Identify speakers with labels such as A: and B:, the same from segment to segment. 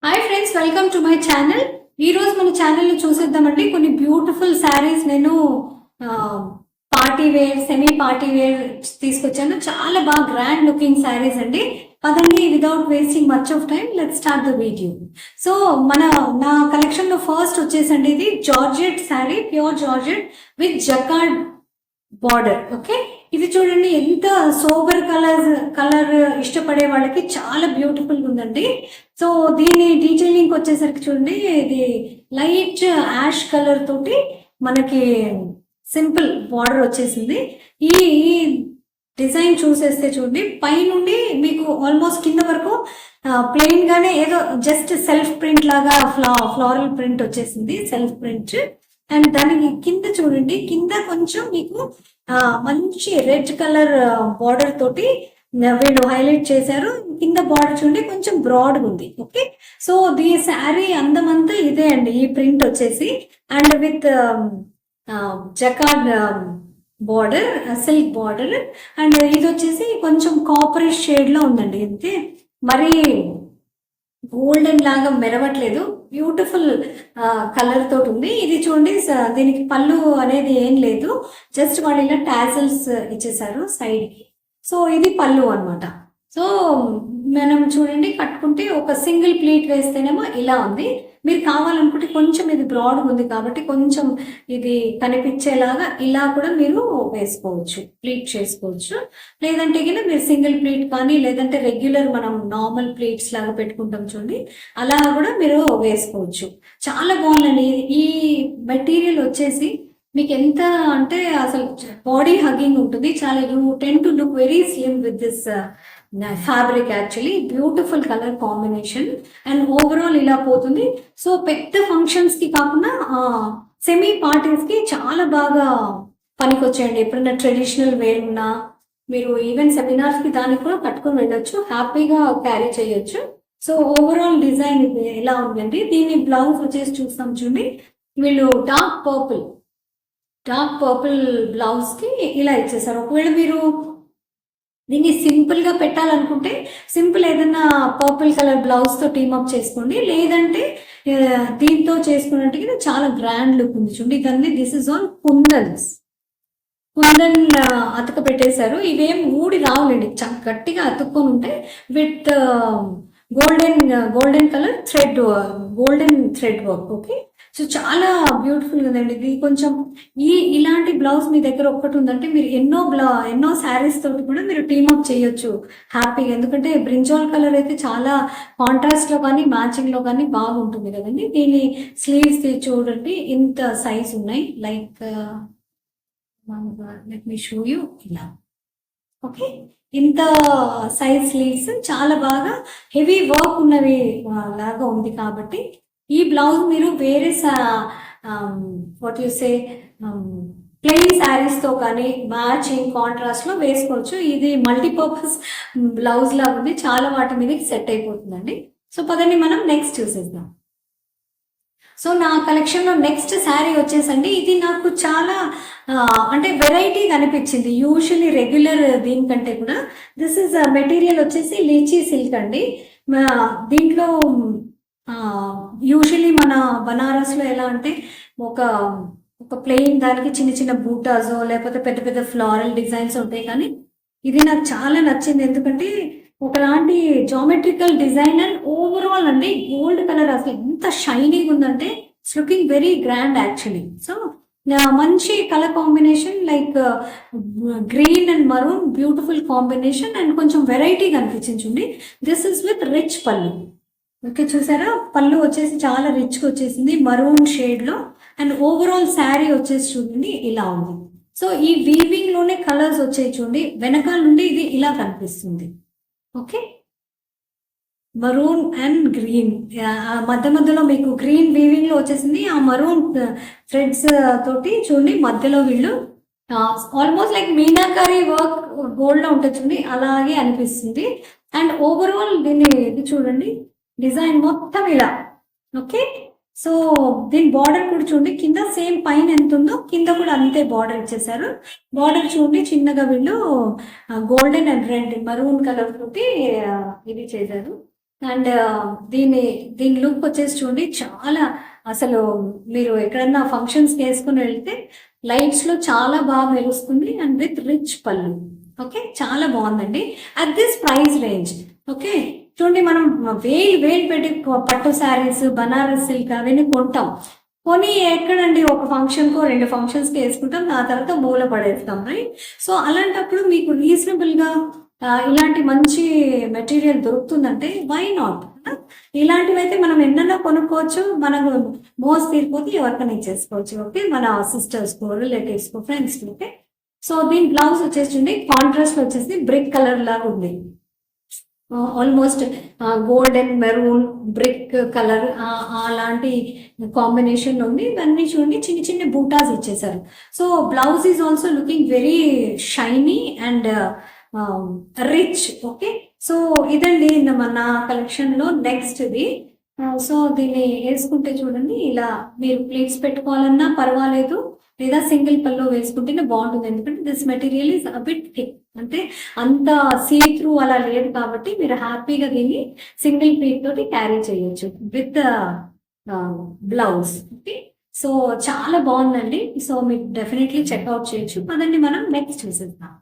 A: Hi friends, welcome to my channel. ఈ రోజు మన ఛానల్లో చూసేద్దామండి కొన్ని బ్యూటిఫుల్ శారీస్. నేను party wear, semi party wear తీసుకొచ్చాను. చాలా బాగా గ్రాండ్ లుకింగ్ శారీస్ అండి. పదండి, without wasting much of time, let's start the video. So నా కలెక్షన్ లో ఫస్ట్ వచ్చేసండి ఇది georgette saree, pure georgette with jacquard border. Okay, ఇది చూడండి ఎంత సోబర్ కలర్ ఇష్టపడే వాళ్ళకి చాలా బ్యూటిఫుల్ ఉందండి. సో దీని డీటెయిలింగ్ వచ్చేసరికి చూడండి, ఇది లైట్ యాష్ కలర్ తోటి మనకి సింపుల్ బార్డర్ వచ్చేసింది. ఈ డిజైన్ చూసేస్తే చూడండి, పైనుండి మీకు ఆల్మోస్ట్ కింద వరకు ప్లెయిన్ గానే ఏదో జస్ట్ సెల్ఫ్ ప్రింట్ లాగా ఫ్లోరల్ ప్రింట్ వచ్చేసింది, సెల్ఫ్ ప్రింట్. అండ్ దానికి కింద చూడండి, కింద కొంచెం మీకు మంచి రెడ్ కలర్ బార్డర్ తోటి వీళ్ళు హైలైట్ చేశారు. కింద బార్డర్ చూడండి కొంచెం బ్రాడ్ ఉంది. ఓకే, సో దీ శారీ అందమంతా ఇదే అండి, ఈ ప్రింట్ వచ్చేసి. And with jacquard border, silk border. And ఇది వచ్చేసి కొంచెం కాపరేజ్ షేడ్ లో ఉందండి. అయితే మరి గోల్డెన్ లాగా మెరవట్లేదు, బ్యూటిఫుల్ కలర్ తోటి ఉంది. ఇది చూడండి, దీనికి పళ్ళు అనేది ఏం లేదు, జస్ట్ వాళ్ళు ఇలా టాజల్స్ ఇచ్చేసారు సైడ్ కి. సో ఇది పళ్ళు అనమాట. సో మనం చూడండి, కట్టుకుంటే ఒక సింగిల్ ప్లీట్ వేస్తేనేమో ఇలా ఉంది. మీరు కావాలనుకుంటే కొంచెం ఇది బ్రాడ్ ఉంది కాబట్టి కొంచెం ఇది కనిపించేలాగా ఇలా కూడా మీరు వేసుకోవచ్చు, ప్లీట్ చేసుకోవచ్చు. లేదంటే కింద మీరు సింగిల్ ప్లీట్ కానీ, లేదంటే రెగ్యులర్ మనం నార్మల్ ప్లీట్స్ లాగా పెట్టుకుంటాం చూడండి, అలా కూడా మీరు వేసుకోవచ్చు. చాలా బాగుందండి. ఈ మెటీరియల్ వచ్చేసి మీకు ఎంత అంటే అసలు బాడీ హగ్గింగ్ ఉంటుంది. చాలా you ten to look very slim with this fabric. Actually beautiful colour combination. And overall ఇలా పోతుంది. సో పెద్ద ఫంక్షన్స్ కి కాకుండా సెమీ పార్టీస్ కి చాలా బాగా పనికొచ్చేయండి. ఎప్పుడైనా ట్రెడిషనల్ వేర్ ఉన్నా మీరు ఈవెన్ సెమినార్స్ కి దానికి కూడా కట్టుకొని వెళ్ళొచ్చు, హ్యాపీగా క్యారీ చేయొచ్చు. సో ఓవరాల్ డిజైన్ ఎలా ఉందండి. దీని బ్లౌజ్ వచ్చేసి చూస్తాం చూడండి, వీళ్ళు డార్క్ పర్పుల్ బ్లౌజ్ కి ఇలా ఇచ్చేసారు. ఒకవేళ మీరు దీన్ని సింపుల్ గా పెట్టాలనుకుంటే సింపుల్ ఏదైనా పర్పుల్ కలర్ బ్లౌజ్ తో టీమప్ చేసుకోండి, లేదంటే దీంతో చేసుకున్నట్టుగా చాలా గ్రాండ్ లుక్ ఉంది చూడండి. ఇదన్నీ దిస్ ఇస్ ఆన్ కుందన్ అతుక పెట్టేశారు. ఇవేం ఊడి రావులేండి, గట్టిగా అతుక్కొని ఉంటాయి. With golden colour golden thread work. Okay, so చాలా బ్యూటిఫుల్ ఉందండి. ఇది కొంచెం ఇలాంటి బ్లౌజ్ మీ దగ్గర ఒక్కటి ఉందంటే మీరు ఎన్నో శారీస్ తోటి కూడా మీరు టీమప్ చేయొచ్చు హ్యాపీగా. ఎందుకంటే బ్రింజాల్ కలర్ అయితే చాలా కాంట్రాస్ట్ లో కానీ మ్యాచింగ్ లో కానీ బాగుంటుంది కదండి. దీని స్లీవ్స్ చూడండి ఇంత సైజ్ ఉన్నాయి. Like let me show you ఇలా. ఓకే, ఇంత సైజ్ స్లీవ్స్ చాలా బాగా హెవీ వర్క్ ఉన్నవి లాగా ఉంది. కాబట్టి ఈ బ్లౌజ్ మీరు వేరే what you say plain saris తో కానీ మ్యాచింగ్ కాంట్రాస్ట్ లో వేసుకోవచ్చు. ఇది మల్టీపర్పస్ బ్లౌజ్ లా ఉంది, చాలా వాటి మీదకి సెట్ అయిపోతుందండి. సో పదండి మనం నెక్స్ట్ చూసేద్దాం. సో నా కలెక్షన్ లో నెక్స్ట్ శారీ వచ్చేసండి, ఇది నాకు చాలా అంటే వెరైటీ అనిపించింది. యూజువల్లీ రెగ్యులర్ దీనికంటే కూడా దిస్ ఇస్ మెటీరియల్ వచ్చేసి లీచీ సిల్క్ అండి. దీంట్లో యూజువల్లీ మన బనారస్ లో ఎలా అంటే ఒక ప్లెయిన్ దానికి చిన్న చిన్న బూటాజో లేకపోతే పెద్ద పెద్ద ఫ్లోరల్ డిజైన్స్ ఉంటాయి. కానీ ఇది నాకు చాలా నచ్చింది, ఎందుకంటే ఒకలాంటి జామెట్రికల్ డిజైన్ అండ్ ఓవరాల్ అండి గోల్డ్ కలర్ అసలు ఎంత షైనింగ్ ఉందంటే it's looking very grand actually. So మంచి colour combination, like green and maroon, beautiful combination. And కొంచెం వెరైటీగా అనిపించింది చూడండి. దిస్ ఇస్ విత్ రిచ్ పళ్ళు. ఓకే, చూసారా, పళ్ళు వచ్చేసి చాలా రిచ్గా వచ్చేసింది మరూన్ షేడ్ లో. అండ్ ఓవరాల్ శారీ వచ్చేసి చూడండి ఇలా ఉంది. సో ఈ వీవింగ్ లోనే కలర్స్ వచ్చాయి చూడండి. వెనకాల నుండి ఇది ఇలా కనిపిస్తుంది. ఓకే, మరూన్ అండ్ గ్రీన్ మధ్యలో మీకు గ్రీన్ వీవింగ్ లో వచ్చేసింది. ఆ మరూన్ థ్రెడ్స్ తోటి చూడండి మధ్యలో వీళ్ళు almost like meenakari work gold లో ఉంటుంది చూడండి, అలాగే అనిపిస్తుంది. అండ్ ఓవరాల్ ఇది చూడండి డిజైన్ మొత్తం ఇలా. ఓకే, సో దీని బార్డర్ కూడా చూడండి, కింద సేమ్ పైన ఎంత ఉందో కింద కూడా అంతే బార్డర్ ఇచ్చేసారు. బార్డర్ చూడండి చిన్నగా వీళ్ళు golden and red maroon colour తోటి ఇది చేశారు. అండ్ దీని లుక్ వచ్చేసి చూడండి, చాలా అసలు మీరు ఎక్కడన్నా ఫంక్షన్స్ వేసుకుని వెళ్తే లైట్స్ లో చాలా బాగా మెరుస్తుంది అండ్ విత్ రిచ్ పళ్ళు. ఓకే, చాలా బాగుందండి at this price range. Okay, చూడండి మనం వేలు పెట్టి పట్టు శారీస్, బనారస్ సిల్క్ అవన్నీ కొంటాం. కొని ఎక్కడండి, ఒక ఫంక్షన్కో 2 ఫంక్షన్స్కి వేసుకుంటాం, ఆ తర్వాత మూల పడేస్తాం, రైట్? సో అలాంటప్పుడు మీకు రీజనబుల్గా ఇలాంటి మంచి మెటీరియల్ దొరుకుతుందంటే వై నాట్? ఇలాంటివి అయితే మనం ఎన్నైనా కొనుక్కోవచ్చు, మనకు మోస్ తీరిపోతే ఎవరికైనా ఇచ్చేసుకోవచ్చు. ఓకే, మన సిస్టర్స్కో, రిలేటివ్స్కో, ఫ్రెండ్స్కి. ఓకే, సో దీని బ్లౌజ్ వచ్చేసి కాంట్రాస్ట్ వచ్చేసి బ్రిక్ కలర్ లాగా ఉంది, almost golden maroon brick colour అలాంటి కాంబినేషన్ ఉంది. ఇవన్నీ చూడండి చిన్న చిన్న బూటాస్ ఇచ్చేసారు. So blouse is also looking very shiny and rich. Okay, so ఇదండి మన కలెక్షన్ లో నెక్స్ట్ ఇది. సో దీన్ని వేసుకుంటే చూడండి, ఇలా మీరు ప్లేట్స్ పెట్టుకోవాలన్నా పర్వాలేదు, లేదా సింగిల్ పల్లో వేసుకుంటేనే బాగుంటుంది. ఎందుకంటే this material is a bit thick, అంటే అంత సీ త్రూ అలా లేదు కాబట్టి మీరు హ్యాపీగా దీన్ని సింగిల్ ప్లేట్ తోటి క్యారీ చేయొచ్చు విత్ బ్లౌజ్. ఓకే, సో చాలా బాగుందండి. సో మీరు డెఫినెట్లీ చెక్అవుట్ చేయొచ్చు. అదండి మనం నెక్స్ట్ చూసేద్దాం.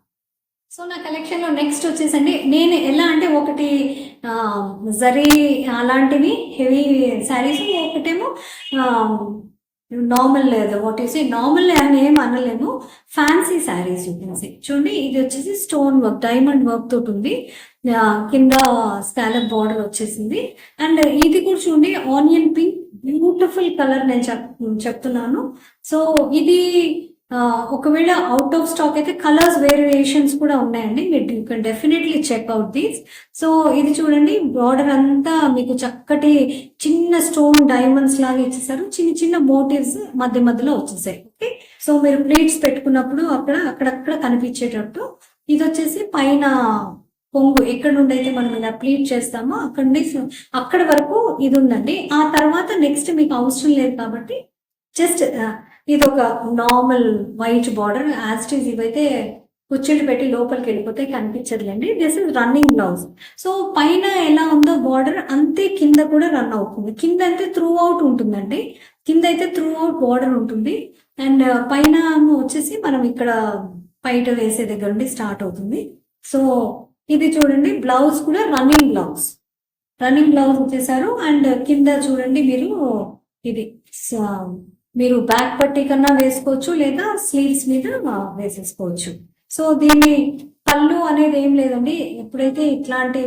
A: సో నా కలెక్షన్లో నెక్స్ట్ వచ్చేసండి, నేను ఎలా అంటే ఒకటి జరీ అలాంటివి హెవీ శారీస్, ఒకటేమో నార్మల్ లేదు, వాట్ ఈస్ నార్మల్ అని ఏం అనలేము, ఫ్యాన్సీ శారీస్ చూపించి చూడండి. ఇది వచ్చేసి స్టోన్ వర్క్, డైమండ్ వర్క్ తోటి ఉంది, కింద స్కాలప్ బార్డర్ వచ్చేసింది. అండ్ ఇది కూడా చూడండి ఆనియన్ పింక్, బ్యూటిఫుల్ కలర్ నేను చెప్తున్నాను. సో ఇది ఒకవేళ అవుట్ ఆఫ్ స్టాక్ అయితే కలర్స్ వేరియేషన్స్ కూడా ఉన్నాయండి, మీరు you can definitely check out these. So ఇది చూడండి, బార్డర్ అంతా మీకు చక్కటి చిన్న స్టోన్ డైమండ్స్ లాగా ఇచ్చేసారు, చిన్న చిన్న మోటివ్స్ మధ్య మధ్యలో వచ్చేసాయి. ఓకే, సో మీరు ప్లేట్స్ పెట్టుకున్నప్పుడు అక్కడక్కడ కనిపించేటట్టు. ఇది వచ్చేసి పైన కొంగు ఎక్కడ నుండి అయితే మనం ఇలా ప్లీట్ చేస్తామో అక్కడ నుండి అక్కడ వరకు ఇది ఉందండి. ఆ తర్వాత నెక్స్ట్ మీకు అవసరం లేదు కాబట్టి జస్ట్ ఇది ఒక normal white border as it is. ఇవైతే కుచ్చిళ్ళు పెట్టి లోపలికి వెళ్ళిపోతే కనిపించదులేండి. This is running blouse. So పైన ఎలా ఉందో బార్డర్ అంతే కింద కూడా రన్ అవుతుంది. కింద అయితే త్రూ అవుట్ ఉంటుందండి, కింద అయితే త్రూ అవుట్ బార్డర్ ఉంటుంది. అండ్ పైన వచ్చేసి మనం ఇక్కడ పైట వేసే దగ్గర నుండి స్టార్ట్ అవుతుంది. సో ఇది చూడండి, బ్లౌజ్ కూడా రన్నింగ్ బ్లౌజ్ వచ్చేసారు. అండ్ కింద చూడండి మీరు ఇది మీరు బ్యాక్ పట్టీ కన్నా వేసుకోవచ్చు, లేదా స్లీవ్స్ మీద వేసేసుకోవచ్చు. సో దీన్ని పళ్ళు అనేది ఏం లేదండి, ఎప్పుడైతే ఇట్లాంటి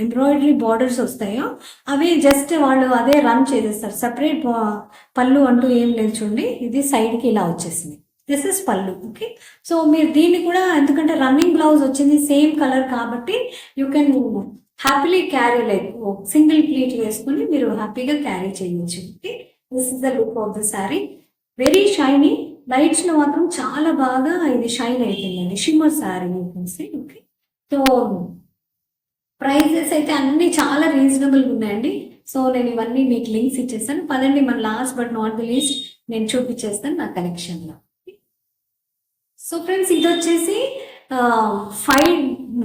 A: ఎంబ్రాయిడరీ బార్డర్స్ వస్తాయో అవి జస్ట్ వాళ్ళు అదే రన్ చేసేస్తారు, సపరేట్ పళ్ళు అంటూ ఏం లేదు. చూడండి, ఇది సైడ్కి ఇలా వచ్చేసింది, this is pallu. Okay, so మీరు దీన్ని కూడా, ఎందుకంటే రన్నింగ్ బ్లౌజ్ వచ్చింది సేమ్ కలర్ కాబట్టి you can happily carry, like single pleat వేసుకుని మీరు హ్యాపీగా క్యారీ చేయొచ్చు. Okay, this is the look of the saree, very shiny. Lights లో మాత్రం చాలా బాగా ఇది షైన్ అయిపోయిందండి, shimmer saree. Okay, so prices అయితే అన్ని చాలా రీజనబుల్గా ఉన్నాయండి. సో నేను ఇవన్నీ మీకు లింక్స్ ఇచ్చేస్తాను. పదండి మన last but not the least నేను చూపించేస్తాను నా కలెక్షన్లో. సో ఫ్రెండ్స్, ఇది వచ్చేసి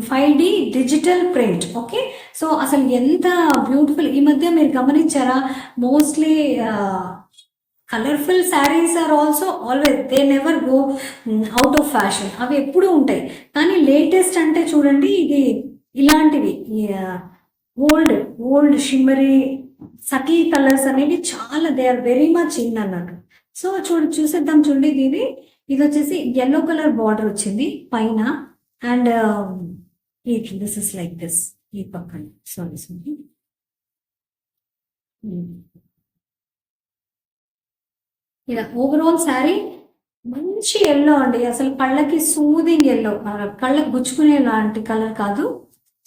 A: 5D digital print. Okay, so అసలు ఎంత బ్యూటిఫుల్. ఈ మధ్య మీరు గమనించారా, mostly colourful sarees are also always, they never go out of fashion, అవి ఎప్పుడూ ఉంటాయి. కానీ లేటెస్ట్ అంటే చూడండి, ఇది ఇలాంటివి ఓల్డ్ షిమ్మరీ సటిల్ కలర్స్ అనేవి చాలా, they are very much in అన్నట్టు. సో చూసేద్దాం. చూడండి, ఇది వచ్చేసి ఎల్లో కలర్ బార్డర్ వచ్చింది పైన. And this is like this, ఈ పక్కన సారీ ఇలా ఓవరాల్ శారీ మంచి ఎల్లో అండి, అసలు కళ్ళకి సూదింగ్ ఎల్లో, కళ్ళకి గుచ్చుకునే లాంటి కలర్ కాదు.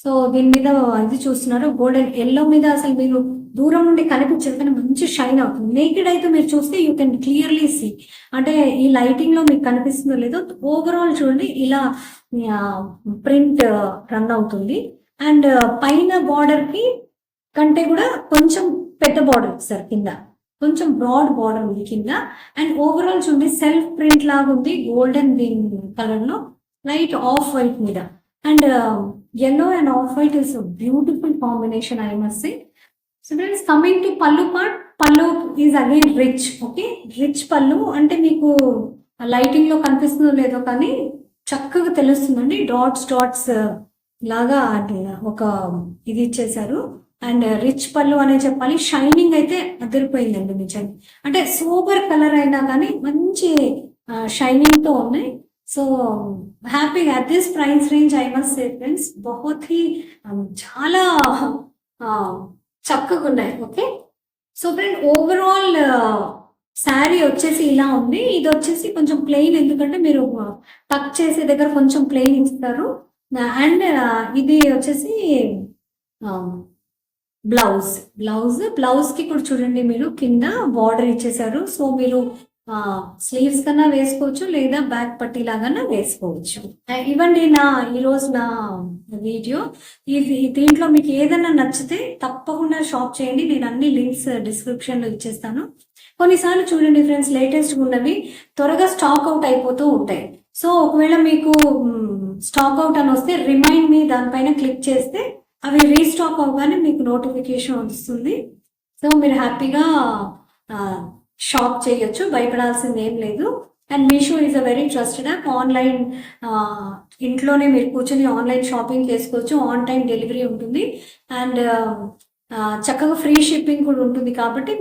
A: సో దీని మీద ఇది చూస్తున్నారు, గోల్డెన్ ఎల్లో మీద అసలు మీరు దూరం నుండి కనిపించదు, కానీ మంచి షైన్ అవుతుంది. నేకెడ్ అయితే మీరు చూస్తే యూ కెన్ క్లియర్లీ సీ, అంటే ఈ లైటింగ్ లో మీకు కనిపిస్తుందో లేదో. ఓవరాల్ చూడండి, ఇలా ప్రింట్ రన్ అవుతుంది. అండ్ పైన బార్డర్ కి కంటే కూడా కొంచెం పెద్ద బార్డర్ సార్, కింద కొంచెం బ్రాడ్ బార్డర్ ఉంది కింద. అండ్ ఓవరాల్ చూడండి, సెల్ఫ్ ప్రింట్ లాగా ఉంది, గోల్డెన్ దీని కలర్ లో, లైట్ ఆఫ్ వైట్ మీద. And yellow and off-white is a beautiful combination, I must say. So friends, coming to pallu part, pallu is again rich, okay? Rich pallu అంటే మీకు lighting లో కనిపిస్తుందో లేదో కానీ చక్కగా తెలుస్తుందండి. డాట్స్ లాగా అంటే ఒక ఇది ఇచ్చేసారు. అండ్ రిచ్ పళ్ళు అనే చెప్పాలి. షైనింగ్ అయితే అదిరిపోయిందండి నిజంగా. అంటే సూపర్ కలర్ అయినా కానీ మంచి షైనింగ్ తో ఉన్నాయి. సో హ్యాపీగా at this price range I must say friends బహుత్ హీ చాలా చక్కగా ఉన్నాయి. Okay, so friend overall sari వచ్చేసి ఇలా ఉంది. ఇది వచ్చేసి కొంచెం ప్లెయిన్, ఎందుకంటే మీరు టక్ చేసే దగ్గర కొంచెం ప్లెయిన్ ఇస్తారు. అండ్ ఇది వచ్చేసి బ్లౌజ్ కి కూడా చూడండి మీరు కింద బార్డర్ ఇచ్చేసారు. సో మీరు స్లీవ్స్ కన్నా వేసుకోవచ్చు, లేదా బ్యాక్ పట్టీ లాగా వేసుకోవచ్చు. ఇవ్వండి ఈరోజు నా వీడియో. దీంట్లో మీకు ఏదైనా నచ్చితే తప్పకుండా షాప్ చేయండి. నేను అన్ని లింక్స్ డిస్క్రిప్షన్ లో ఇచ్చేస్తాను. కొన్నిసార్లు చూడండి ఫ్రెండ్స్, లేటెస్ట్ ఉన్నవి త్వరగా స్టాక్ అవుట్ అయిపోతూ ఉంటాయి. సో ఒకవేళ మీకు స్టాక్ అవుట్ అని వస్తే రిమైండ్ మీ దానిపైన క్లిక్ చేస్తే అవి రీస్టాక్ అవగానే మీకు నోటిఫికేషన్ వస్తుంది. సో మీరు హ్యాపీగా షాప్ చేయొచ్చు, భయపడాల్సింది ఏం లేదు. And Meesho is a very trusted app. Online ఇంట్లోనే మీరు కూర్చొని ఆన్లైన్ షాపింగ్ చేసుకోవచ్చు. ఆన్ టైం డెలివరీ ఉంటుంది. అండ్ చక్కగా ఫ్రీ షిప్పింగ్ కూడా ఉంటుంది. కాబట్టి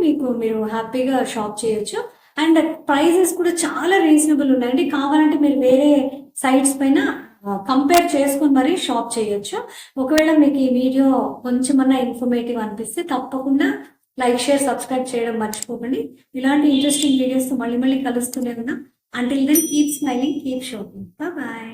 A: మీరు హ్యాపీగా షాప్ చేయొచ్చు. అండ్ ప్రైజెస్ కూడా చాలా రీజనబుల్ ఉన్నాయండి. కావాలంటే మీరు వేరే సైట్స్ పైన కంపేర్ చేసుకుని మరీ షాప్ చేయొచ్చు. ఒకవేళ మీకు ఈ వీడియో కొంచెమన్నా ఇన్ఫర్మేటివ్ అనిపిస్తే తప్పకుండా లైక్, షేర్, సబ్స్క్రైబ్ చేయడం మర్చిపోకండి. ఇలాంటి ఇంట్రెస్టింగ్ వీడియోస్ మళ్ళీ కలుస్తూనే ఉన్నా. Until then keep smiling, keep shopping. Bye.